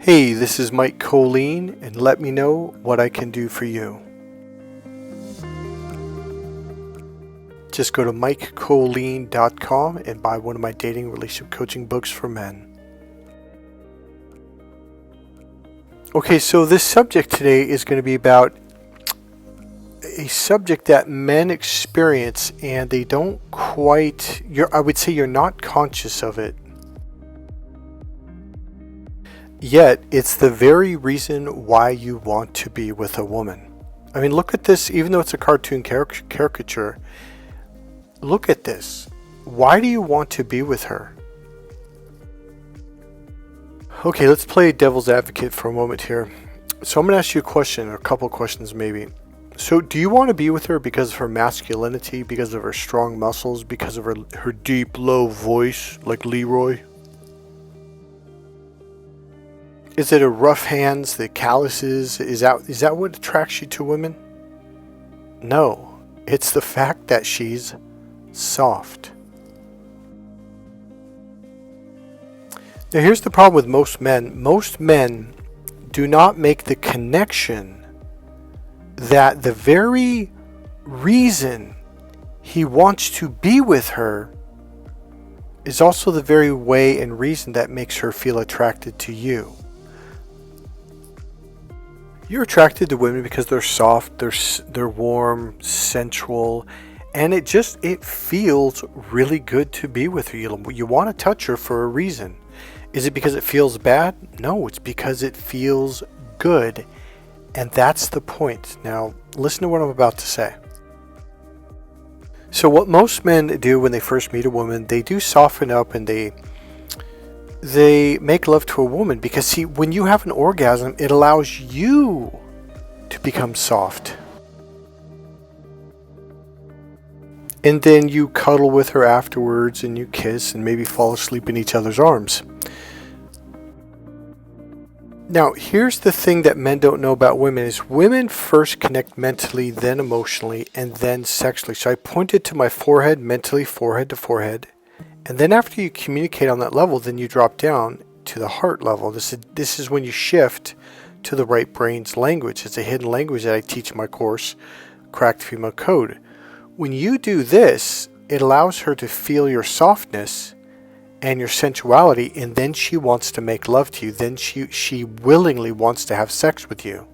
Hey, this is Mike Kollin, and let me know what I can do for you. Just go to MikeKollin.com and buy one of my dating relationship coaching books for men. Okay, so this subject today is going to be about a subject that men experience and they don't quite, I would say you're not conscious of it. Yet, it's the very reason why you want to be with a woman. I mean, look at this, even though it's a cartoon caricature, look at this. Why do you want to be with her? Okay, let's play devil's advocate for a moment here. So I'm going to ask you a question, or a couple questions maybe. So do you want to be with her because of her masculinity, because of her strong muscles, because of her deep, low voice, like Leroy? Is it her rough hands, the calluses? Is that what attracts you to women? No, it's the fact that she's soft. Now here's the problem with most men. Most men do not make the connection that the very reason he wants to be with her is also the very way and reason that makes her feel attracted to you. You're attracted to women because they're soft, they're warm, sensual, and it feels really good to be with her. You want to touch her for a reason. Is it because it feels bad? No, it's because it feels good, and that's the point. Now, listen to what I'm about to say. So what most men do when they first meet a woman, they do soften up and they make love to a woman because, see, when you have an orgasm, it allows you to become soft. And then you cuddle with her afterwards and you kiss and maybe fall asleep in each other's arms. Now, here's the thing that men don't know about women is women first connect mentally, then emotionally, and then sexually. So I pointed to my forehead, mentally, forehead to forehead. And then after you communicate on that level, then you drop down to the heart level. This is when you shift to the right brain's language. It's a hidden language that I teach in my course, Cracked Female Code. When you do this, it allows her to feel your softness and your sensuality, and then she wants to make love to you. Then she willingly wants to have sex with you.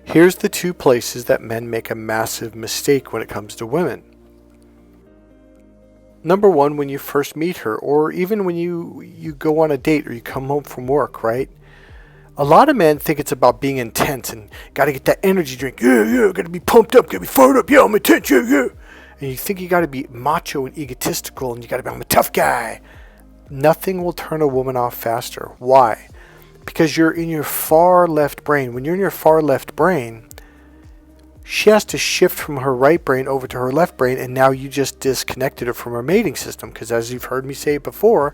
Here's the two places that men make a massive mistake when it comes to women. Number one, when you first meet her, or even when you go on a date or you come home from work, right? A lot of men think it's about being intense and got to get that energy drink. Yeah, got to be pumped up, got to be fired up. Yeah, I'm intense, yeah. And you think you got to be macho and egotistical and you got to be, I'm a tough guy. Nothing will turn a woman off faster. Why? Because you're in your far left brain. When you're in your far left brain, she has to shift from her right brain over to her left brain, and now you just disconnected her from her mating system. Because as you've heard me say it before,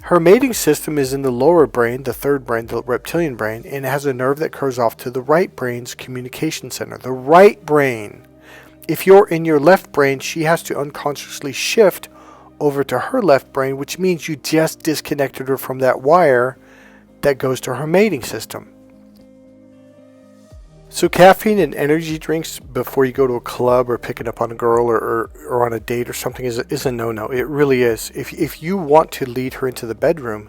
her mating system is in the lower brain, the third brain, the reptilian brain, and it has a nerve that curves off to the right brain's communication center. The right brain. If you're in your left brain, she has to unconsciously shift over to her left brain, which means you just disconnected her from that wire that goes to her mating system. So caffeine and energy drinks before you go to a club or picking up on a girl or on a date or something is a no-no. It really is. If you want to lead her into the bedroom,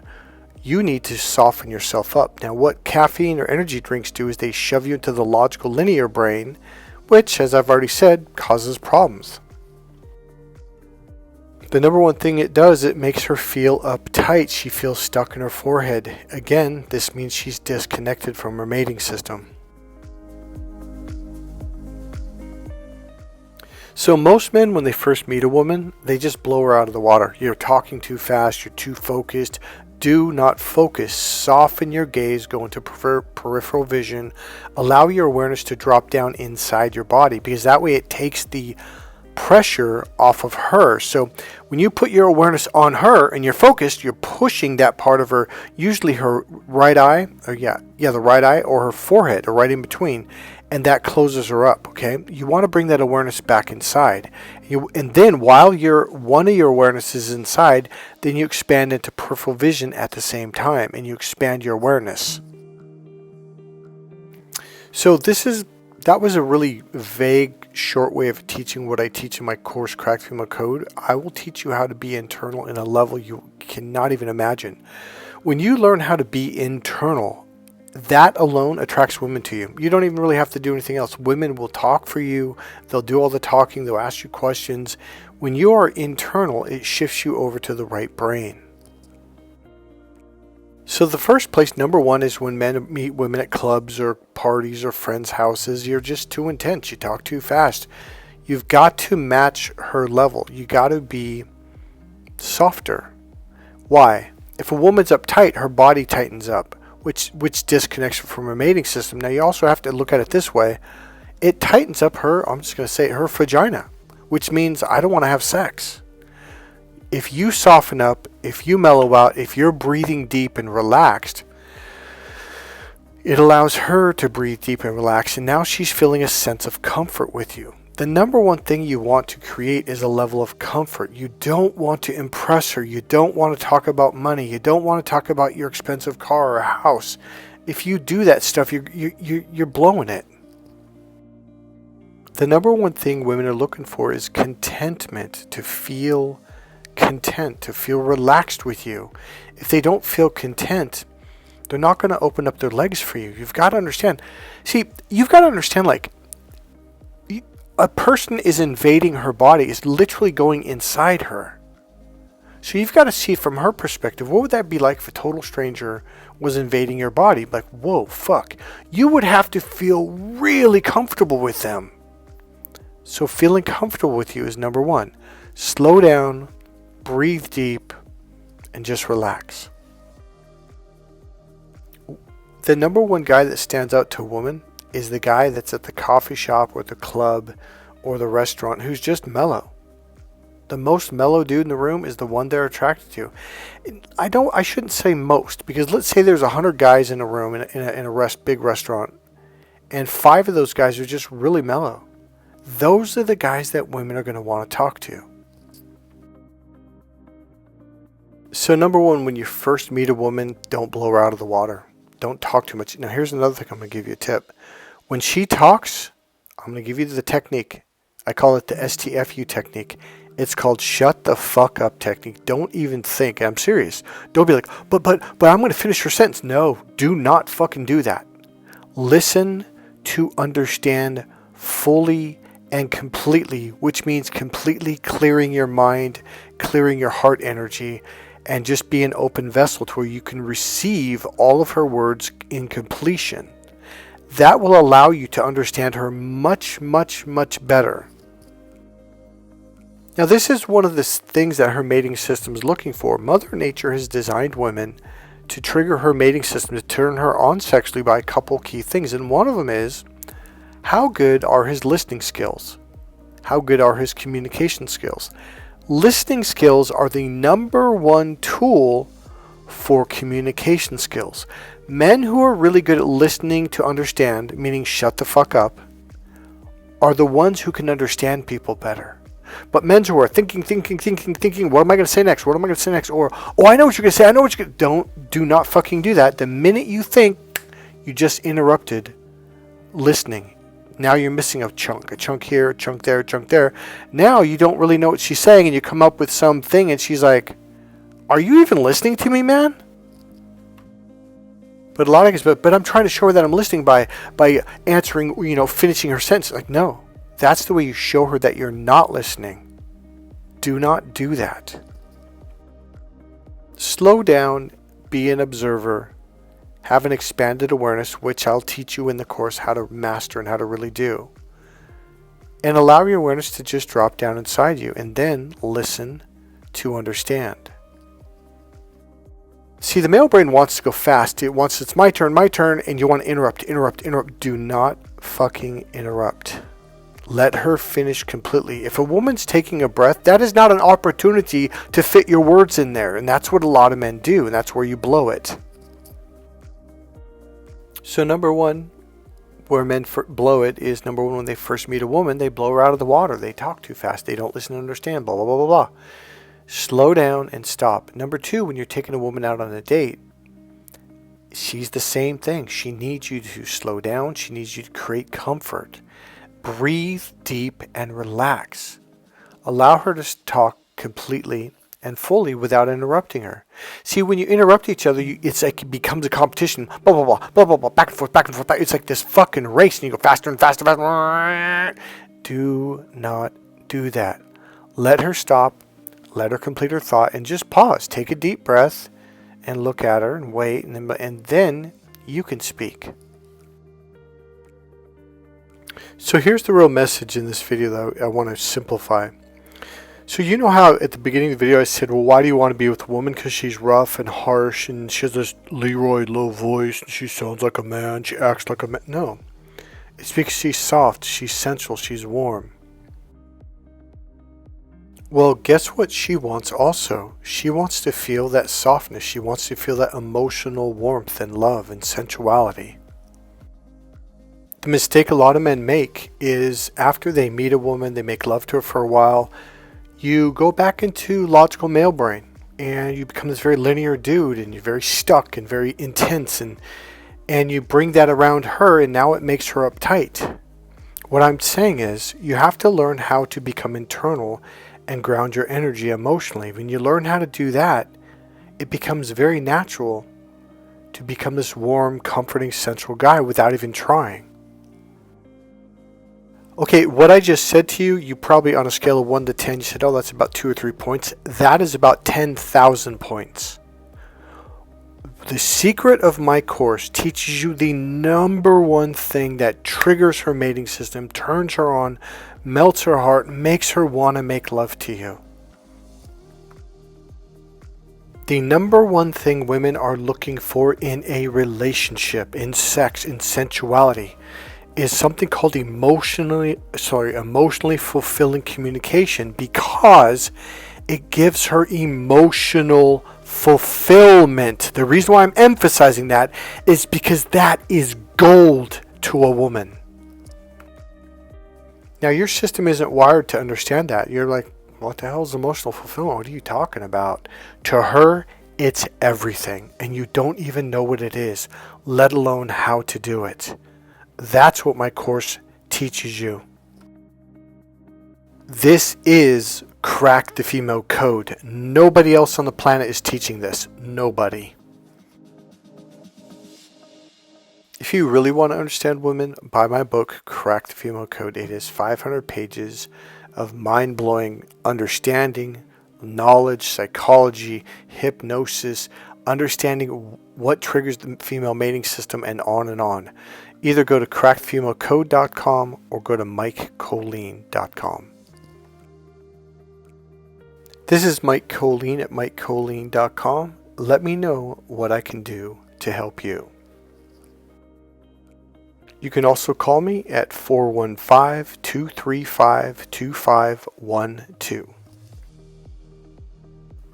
you need to soften yourself up. Now, what caffeine or energy drinks do is they shove you into the logical linear brain, which, as I've already said, causes problems. The number one thing it does, it makes her feel uptight. She feels stuck in her forehead. Again, this means she's disconnected from her mating system. So most men, when they first meet a woman, they just blow her out of the water. You're talking too fast, you're too focused. Do not focus. Soften your gaze, go into peripheral vision. Allow your awareness to drop down inside your body, because that way it takes the pressure off of her. So when you put your awareness on her and you're focused, you're pushing that part of her, usually her right eye, or the right eye, or her forehead, or right in between, and that closes her up. Okay, you want to bring that awareness back inside, and then while one of your awareness is inside, then you expand into peripheral vision at the same time, and you expand your awareness. So that was a really vague, short way of teaching what I teach in my course, Cracked Female Code. I will teach you how to be internal in a level you cannot even imagine. When you learn how to be internal, that alone attracts women to you. You don't even really have to do anything else. Women will talk for you. They'll do all the talking. They'll ask you questions. When you are internal, it shifts you over to the right brain. So the first place, number one, is when men meet women at clubs or parties or friends' houses. You're just too intense. You talk too fast. You've got to match her level. You got to be softer. Why? If a woman's uptight, her body tightens up, which disconnects her from her mating system. Now you also have to look at it this way. It tightens up her vagina, which means I don't want to have sex. If you soften up, if you mellow out, if you're breathing deep and relaxed, it allows her to breathe deep and relax, and now she's feeling a sense of comfort with you. The number one thing you want to create is a level of comfort. You don't want to impress her. You don't want to talk about money. You don't want to talk about your expensive car or house. If you do that stuff, you're blowing it. The number one thing women are looking for is contentment, to feel content, to feel relaxed with you. If they don't feel content, they're not going to open up their legs for you. You've got to understand. Like, a person is invading her body, is literally going inside her. So you've got to see from her perspective, what would that be like if a total stranger was invading your body? Like, whoa, fuck. You would have to feel really comfortable with them. So feeling comfortable with you is number one. Slow down, breathe deep, and just relax. The number one guy that stands out to a woman is the guy that's at the coffee shop or the club or the restaurant who's just mellow. The most mellow dude in the room is the one they're attracted to. I shouldn't say most, because let's say there's 100 guys in a room in a big restaurant, and 5 of those guys are just really mellow. Those are the guys that women are going to want to talk to. So number one, when you first meet a woman, don't blow her out of the water. Don't talk too much. Now here's another thing I'm going to give you a tip. When she talks, I'm going to give you the technique. I call it the STFU technique. It's called shut the fuck up technique. Don't even think. I'm serious. Don't be like, but I'm going to finish her sentence. No, do not fucking do that. Listen to understand fully and completely, which means completely clearing your mind, clearing your heart energy, and just be an open vessel to where you can receive all of her words in completion. That will allow you to understand her much, much, much better. Now, this is one of the things that her mating system is looking for. Mother Nature has designed women to trigger her mating system, to turn her on sexually by a couple key things. And one of them is, how good are his listening skills? How good are his communication skills? Listening skills are the number one tool for communication skills. Men who are really good at listening to understand, meaning shut the fuck up, are the ones who can understand people better. But men who are thinking, what am I going to say next? What am I going to say next? Or, oh, I know what you're going to say. I know what you're going to... Do not fucking do that. The minute you think, you just interrupted listening. Now you're missing a chunk here, a chunk there, a chunk there. Now you don't really know what she's saying, and you come up with something, and she's like, are you even listening to me, man? But a lot of guys, but I'm trying to show her that I'm listening by answering, finishing her sentence. Like, no, that's the way you show her that you're not listening. Do not do that. Slow down, be an observer, have an expanded awareness, which I'll teach you in the course how to master and how to really do. And allow your awareness to just drop down inside you, and then listen to understand. See, the male brain wants to go fast. It wants, it's my turn, and you want to interrupt. Do not fucking interrupt. Let her finish completely. If a woman's taking a breath, that is not an opportunity to fit your words in there. And that's what a lot of men do. And that's where you blow it. So number one, where men blow it is, number one, when they first meet a woman, they blow her out of the water. They talk too fast. They don't listen and understand, blah, blah, blah, blah, blah. Slow down and stop. Number two, when you're taking a woman out on a date, she's the same thing. She needs you to slow down. She needs you to create comfort. Breathe deep and relax. Allow her to talk completely and fully without interrupting her. See, when you interrupt each other, it's like it becomes a competition. Blah, blah, blah, blah, blah, blah, back and forth, back and forth. It's like this fucking race, and you go faster and faster, faster. Do not do that. Let her stop. Let her complete her thought and just pause. Take a deep breath and look at her and wait, and then you can speak. So here's the real message in this video that I want to simplify. So you know how at the beginning of the video I said, well, why do you want to be with a woman? Because she's rough and harsh and she has this Leroy low voice and she sounds like a man, she acts like a man. No, it's because she's soft, she's sensual, she's warm. Well, guess what she wants also? She wants to feel that softness. She wants to feel that emotional warmth and love and sensuality. The mistake a lot of men make is after they meet a woman, they make love to her for a while, you go back into logical male brain and you become this very linear dude and you're very stuck and very intense and you bring that around her and now it makes her uptight. What I'm saying is you have to learn how to become internal and ground your energy emotionally. When you learn how to do that, it becomes very natural to become this warm, comforting, sensual guy without even trying. Okay, what I just said to you, you probably on a scale of 1 to 10, you said, oh, that's about 2 or 3 points. That is about 10,000 points. The secret of my course teaches you the number one thing that triggers her mating system, turns her on, melts her heart, makes her want to make love to you. The number one thing women are looking for in a relationship, in sex, in sensuality, is something called emotionally fulfilling communication, because it gives her emotional fulfillment. The reason why I'm emphasizing that is because that is gold to a woman. Now, your system isn't wired to understand that. You're like, what the hell is emotional fulfillment? What are you talking about? To her, it's everything, and you don't even know what it is, let alone how to do it. That's what my course teaches you. This is Crack the Female Code. Nobody else on the planet is teaching this. Nobody. If you really want to understand women, buy my book, Crack the Female Code. It is 500 pages of mind-blowing understanding, knowledge, psychology, hypnosis, understanding what triggers the female mating system, and on and on. Either go to crackthefemalecode.com or go to mikekollin.com. This is Mike Kollin at mikekollin.com. Let me know what I can do to help you. You can also call me at 415-235-2512.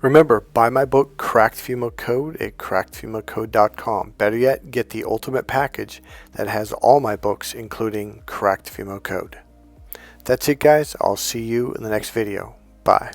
Remember, buy my book, Crack the Female Code, at crackthefemalecode.com. Better yet, get the ultimate package that has all my books, including Crack the Female Code. That's it, guys. I'll see you in the next video. Bye.